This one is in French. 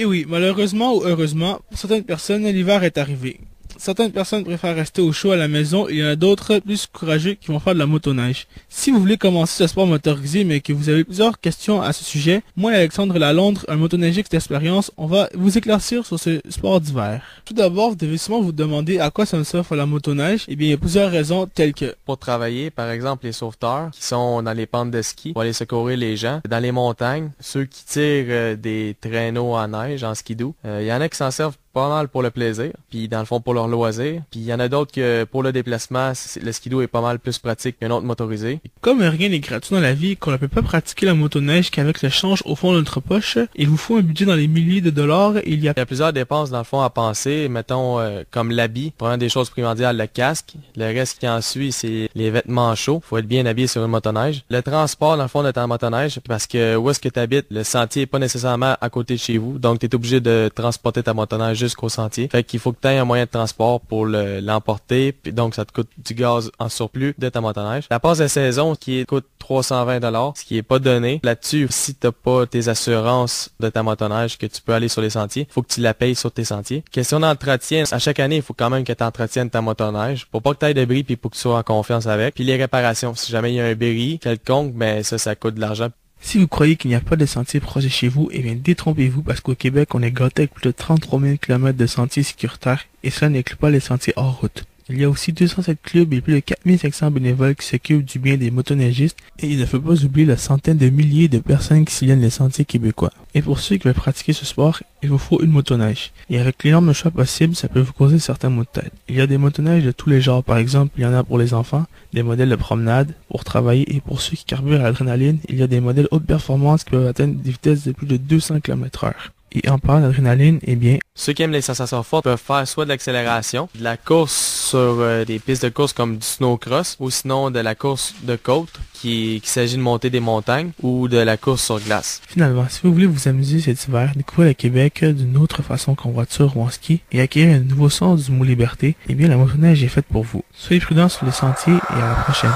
Et oui, malheureusement ou heureusement, pour certaines personnes, l'hiver est arrivé. Certaines personnes préfèrent rester au chaud à la maison et il y en a d'autres plus courageux qui vont faire de la motoneige. Si vous voulez commencer ce sport motorisé mais que vous avez plusieurs questions à ce sujet, moi et Alexandre Lalondre, un motoneigiste d'expérience, on va vous éclaircir sur ce sport d'hiver. Tout d'abord, vous devez sûrement vous demander à quoi ça me sert la motoneige. Eh bien, il y a plusieurs raisons telles que... Pour travailler, par exemple, les sauveteurs qui sont dans les pentes de ski pour aller secourir les gens. Dans les montagnes, ceux qui tirent des traîneaux en neige, en skidoo, il y en a qui s'en servent pas mal pour le plaisir, puis dans le fond pour leur loisir. Puis il y en a d'autres que pour le déplacement, le skidoo est pas mal plus pratique qu'un autre motorisé. Comme rien n'est gratuit dans la vie, qu'on ne peut pas pratiquer la motoneige qu'avec le change au fond de notre poche, il vous faut un budget dans les milliers de dollars et il y a plusieurs dépenses dans le fond à penser, mettons comme l'habit, pour des choses primordiales, le casque. Le reste qui en suit, c'est les vêtements chauds. Faut être bien habillé sur une motoneige. Le transport dans le fond de ta motoneige, parce que où est-ce que tu habites, le sentier est pas nécessairement à côté de chez vous, donc tu es obligé de transporter ta motoneige jusqu'au sentier. Fait qu'il faut que tu aies un moyen de transport pour l'emporter, puis donc ça te coûte du gaz en surplus de ta motoneige. La passe de saison qui coûte 320$, ce qui est pas donné. Là-dessus, si t'as pas tes assurances de ta motoneige que tu peux aller sur les sentiers, faut que tu la payes sur tes sentiers. Question d'entretien, à chaque année, il faut quand même que tu entretiennes ta motoneige pour pas que tu aies de bris puis pour que tu sois en confiance avec. Puis les réparations, si jamais il y a un bris quelconque, ben ça coûte de l'argent. Si vous croyez qu'il n'y a pas de sentier proche de chez vous, eh bien détrompez-vous parce qu'au Québec, on est gâté avec plus de 33 000 km de sentiers sécuritaires et cela n'inclut pas les sentiers hors route. Il y a aussi 207 clubs et plus de 4500 bénévoles qui s'occupent du bien des motoneigistes et il ne faut pas oublier la centaine de milliers de personnes qui sillonnent les sentiers québécois. Et pour ceux qui veulent pratiquer ce sport, il vous faut une motoneige. Et avec l'énorme choix possible, ça peut vous causer certains maux de tête. Il y a des motoneiges de tous les genres, par exemple, il y en a pour les enfants, des modèles de promenade, pour travailler et pour ceux qui carburent à l'adrénaline, il y a des modèles haute performance qui peuvent atteindre des vitesses de plus de 200 km/h. Et en parlant d'adrénaline, eh bien... Ceux qui aiment les sensations fortes peuvent faire soit de l'accélération, de la course sur des pistes de course comme du snowcross, ou sinon de la course de côte, qu'il s'agit de monter des montagnes, ou de la course sur glace. Finalement, si vous voulez vous amuser cet hiver, découvrir le Québec d'une autre façon qu'en voiture ou en ski, et acquérir un nouveau sens du mot liberté, eh bien la motoneige est faite pour vous. Soyez prudents sur les sentiers et à la prochaine.